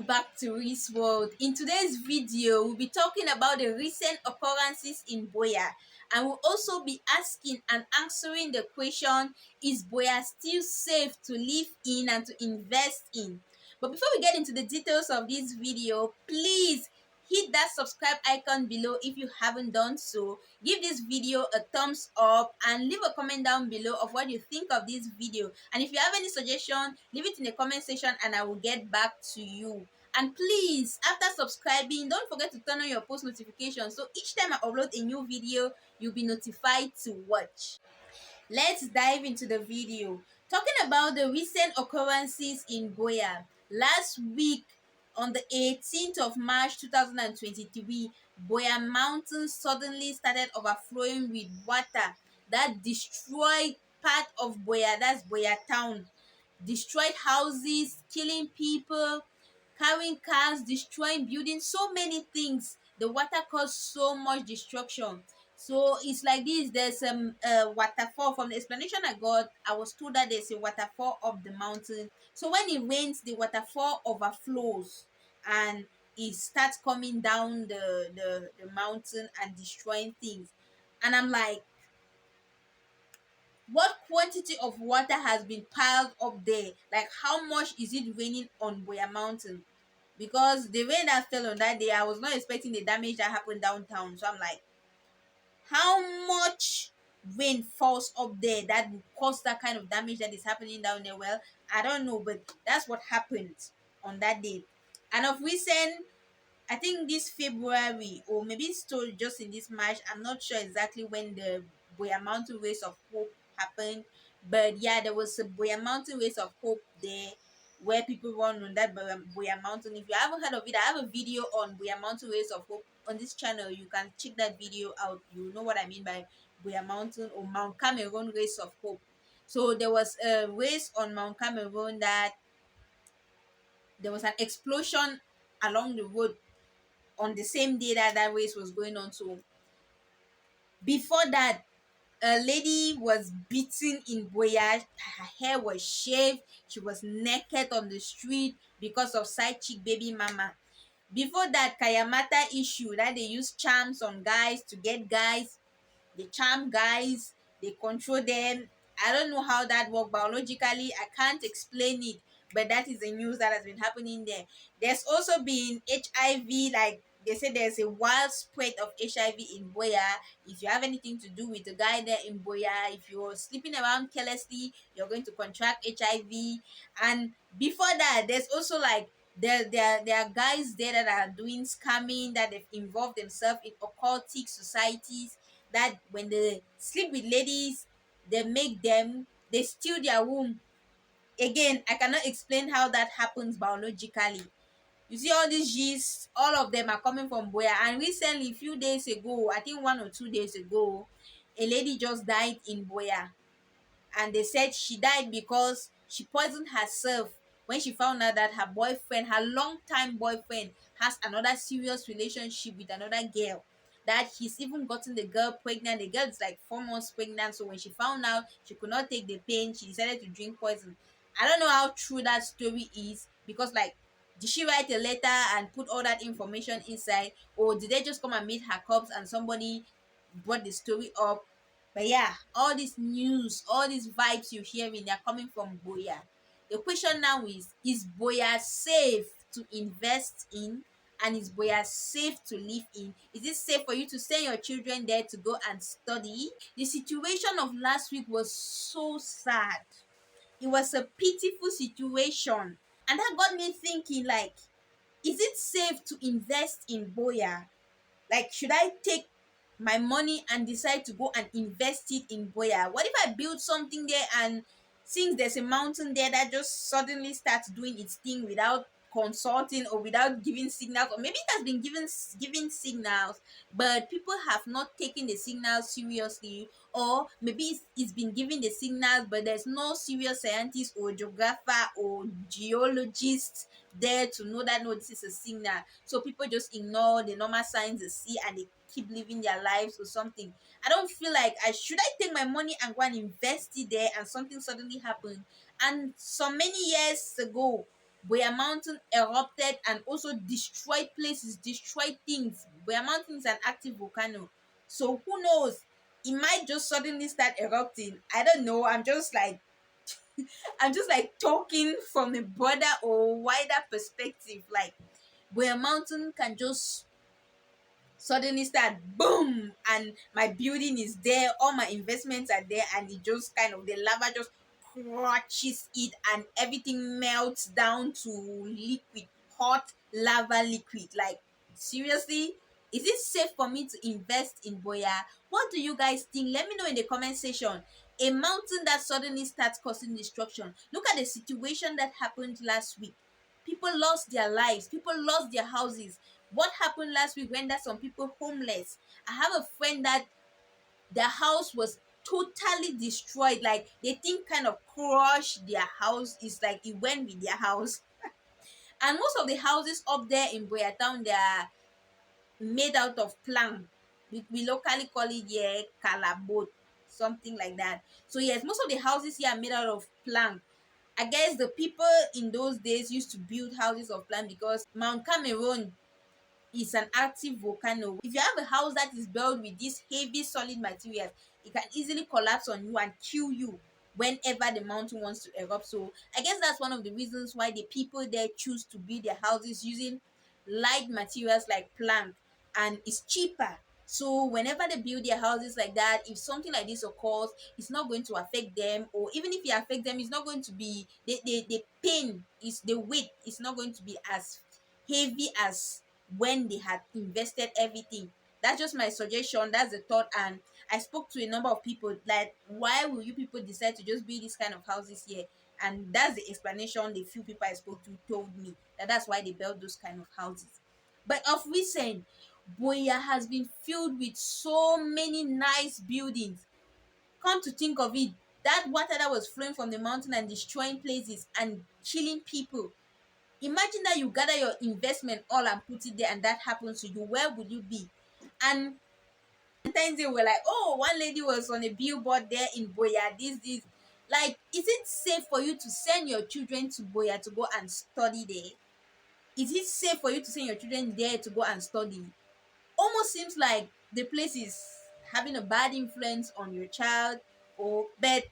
back to Reese World. In today's video, we'll be talking about the recent occurrences in Buea, and we'll also be asking and answering the question, is Buea still safe to live in and to invest in? But before we get into the details of this video, please hit that subscribe icon below if you haven't done so. Give this video a thumbs up and leave a comment down below of what you think of this video. And if you have any suggestion, leave it in the comment section and I will get back to you. And please, after subscribing, don't forget to turn on your post notifications so each time I upload a new video, you'll be notified to watch. Let's dive into the video. Talking about the recent occurrences in Buea. Last week, on the 18th of March 2023, Buea Mountain suddenly started overflowing with water that destroyed part of Buea, that's Buea town. Destroyed houses, killing people, carrying cars, destroying buildings, so many things. The water caused so much destruction. So it's like this. There's a waterfall. From the explanation I got, I was told that there's a waterfall up the mountain. So when it rains, the waterfall overflows and it starts coming down the mountain and destroying things. And I'm like, what quantity of water has been piled up there? Like, how much is it raining on Boya Mountain? Because the rain that fell on that day, I was not expecting the damage that happened downtown. So I'm like, how much rain falls up there that will cause that kind of damage that is happening down there? Well, I don't know, but that's what happened on that day. And of recent, I think this February, or maybe it's still just in this March. I'm not sure exactly when the Buea Mountain Race of Hope happened, but yeah, there was a Buea Mountain Race of Hope there where people run on that Buea Mountain. If you haven't heard of it, I have a video on Buea Mountain Race of Hope on this channel. You can check that video out. You know what I mean by Buea Mountain or Mount Cameroon Race of Hope. So there was a race on Mount Cameroon that there was an explosion along the road on the same day that that race was going on. So before that, a lady was beaten in Boya. Her hair was shaved. She was naked on the street because of side chick baby mama. Before that, Kayamata issue that they use charms on guys to get guys. They charm guys, they control them. I don't know how that works biologically. I can't explain it, but that is the news that has been happening there. There's also been HIV, like they say there's a wild spread of HIV in Boya. If you have anything to do with the guy there in Boya, if you're sleeping around carelessly, you're going to contract HIV. And before that, there's also like there are guys there that are doing scamming, that they've involved themselves in occultic societies, that when they sleep with ladies, they steal their womb. Again, I cannot explain how that happens biologically. You see all these G's, all of them are coming from Boya. And recently, a few days ago, I think 1 or 2 days ago, a lady just died in Boya, and they said she died because she poisoned herself when she found out that her boyfriend, her longtime boyfriend, has another serious relationship with another girl. That he's even gotten the girl pregnant. The girl is like 4 months pregnant. So when she found out, she could not take the pain. She decided to drink poison. I don't know how true that story is, because like, did she write a letter and put all that information inside, or did they just come and meet her cops and somebody brought the story up? But yeah, all this news, all these vibes you're hearing, they're coming from Boya. The question now is Boya safe to invest in? And is Boya safe to live in? Is it safe for you to send your children there to go and study? The situation of last week was so sad. It was a pitiful situation. And that got me thinking, like, is it safe to invest in Boya? Like, should I take my money and decide to go and invest it in Boya? What if I build something there, and since there's a mountain there that just suddenly starts doing its thing without consulting or without giving signals, or maybe it has been giving signals, but people have not taken the signals seriously, or maybe it's been giving the signals, but there's no serious scientist or geographer or geologist there to know that no, this is a signal. So people just ignore the normal signs they see and they keep living their lives or something. I don't feel like I take my money and go and invest it there and something suddenly happened. And so many years ago, Buea Mountain erupted and also destroyed places, destroyed things. Buea Mountain is an active volcano. So who knows? It might just suddenly start erupting. I don't know. I'm just like talking from a broader or wider perspective. Like Buea Mountain can just suddenly start boom, and my building is there, all my investments are there, and it just kind of, the lava just crushes it and everything melts down to liquid, hot lava liquid. Like seriously, is it safe for me to invest in Boya? What do you guys think? Let me know in the comment section. A mountain that suddenly starts causing destruction. Look at the situation that happened last week. People lost their lives, people lost their houses. What happened last week rendered some people homeless. I have a friend that their house was totally destroyed. Like they think kind of crushed their house. It's like it went with their house. And most of the houses up there in Boya Town, they are made out of plank. We locally call it, yeah, calabot, something like that. So yes, most of the houses here are made out of plank. I guess the people in those days used to build houses of plank because Mount Cameroon is an active volcano. If you have a house that is built with these heavy solid materials, it can easily collapse on you and kill you whenever the mountain wants to erupt. So I guess that's one of the reasons why the people there choose to build their houses using light materials like plank, and it's cheaper. So whenever they build their houses like that, if something like this occurs, it's not going to affect them, or even if it affects them, it's not going to be, the pain is, the weight is not going to be as heavy as when they had invested everything. That's just my suggestion. That's the thought. And I spoke to a number of people like, why will you people decide to just build this kind of houses here? And that's the explanation the few people I spoke to told me, that that's why they built those kind of houses. But of recent, Boya has been filled with so many nice buildings. Come to think of it, that water that was flowing from the mountain and destroying places and killing people, imagine that you gather your investment all and put it there and that happens to you, where would you be? And sometimes they were like, oh, one lady was on a billboard there in Boya, this. Like, is it safe for you to send your children to Boya to go and study there? Is it safe for you to send your children there to go and study? Almost seems like the place is having a bad influence on your child. Or but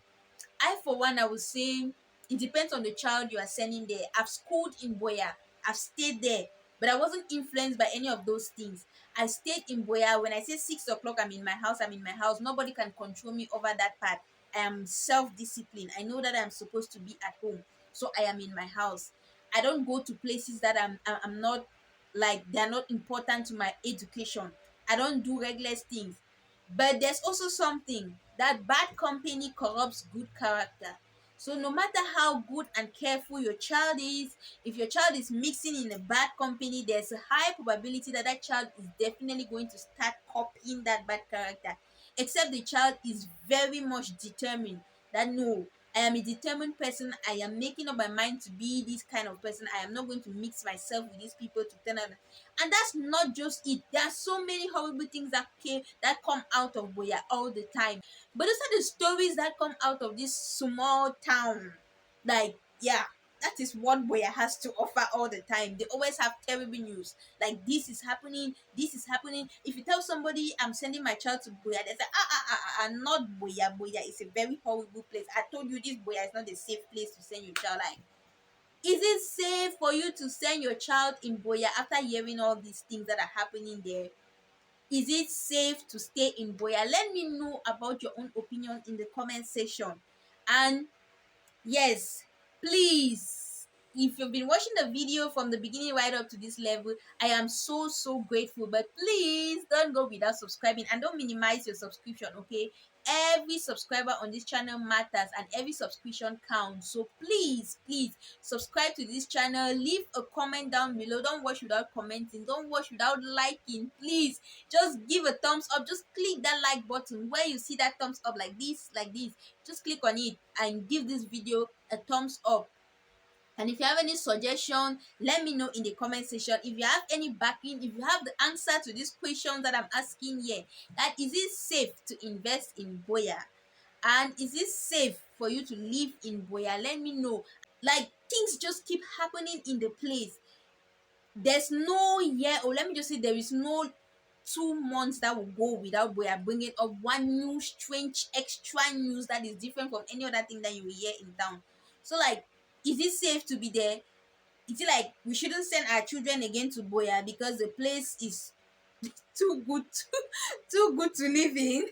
I, for one, I would say it depends on the child you are sending there. I've schooled in Boya, I've stayed there, but I wasn't influenced by any of those things. I stayed in Boya. When I say 6 o'clock, I'm in my house, I'm in my house. Nobody can control me over that part. I am self disciplined. I know that I'm supposed to be at home, so I am in my house. I don't go to places that I'm not, like, they're not important to my education. I don't do regular things. But there's also something that bad company corrupts good character. So no matter how good and careful your child is, if your child is mixing in a bad company, there's a high probability that that child is definitely going to start copying that bad character. Except the child is very much determined that no, I am a determined person. I am making up my mind to be this kind of person. I am not going to mix myself with these people to turn out. And that's not just it. There are so many horrible things that come out of Boya all the time. But those are the stories that come out of this small town. Like, yeah, that is what Boya has to offer all the time. They always have terrible news. Like, this is happening, this is happening. If you tell somebody I'm sending my child to Boya, they say, not Boya. Boya is a very horrible place. I told you this Boya is not a safe place to send your child. Like, is it safe for you to send your child in Boya after hearing all these things that are happening there? Is it safe to stay in Boya? Let me know about your own opinion in the comment section. And yes, please, if you've been watching the video from the beginning right up to this level, I am so grateful. But please don't go without subscribing, and don't minimize your subscription, okay? Every subscriber on this channel matters, and every subscription counts. So please subscribe to this channel. Leave a comment down below. Don't watch without commenting, don't watch without liking. Please just give a thumbs up. Just click that like button where you see that thumbs up, like this, just click on it and give this video a thumbs up. And if you have any suggestion, let me know in the comment section. If you have any backing, if you have the answer to these questions that I'm asking here, that is it safe to invest in Boya, and is it safe for you to live in Boya, let me know. Like, things just keep happening in the place. There's no year, or let me just say, there is no 2 months that will go without we are bringing up one new strange extra news that is different from any other thing that you will hear in town. So like, is it safe to be there? Is it like we shouldn't send our children again to Boya because the place is too good to, too good to live in?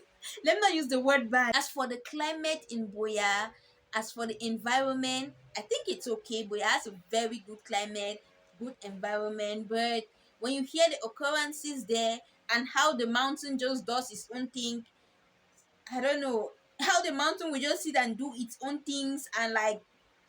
Let me not use the word bad. As for the climate in Boya, as for the environment, I think it's okay. Boya has a very good climate, good environment, but when you hear the occurrences there and how the mountain just does its own thing, I don't know how the mountain will just sit and do its own things, and like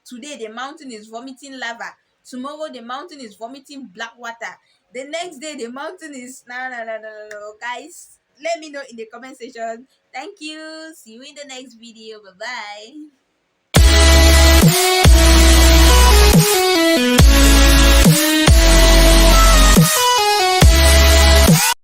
today the mountain is vomiting lava, tomorrow the mountain is vomiting black water, the next day the mountain is no, guys. Let me know in the comment section. Thank you. See you in the next video. Bye bye.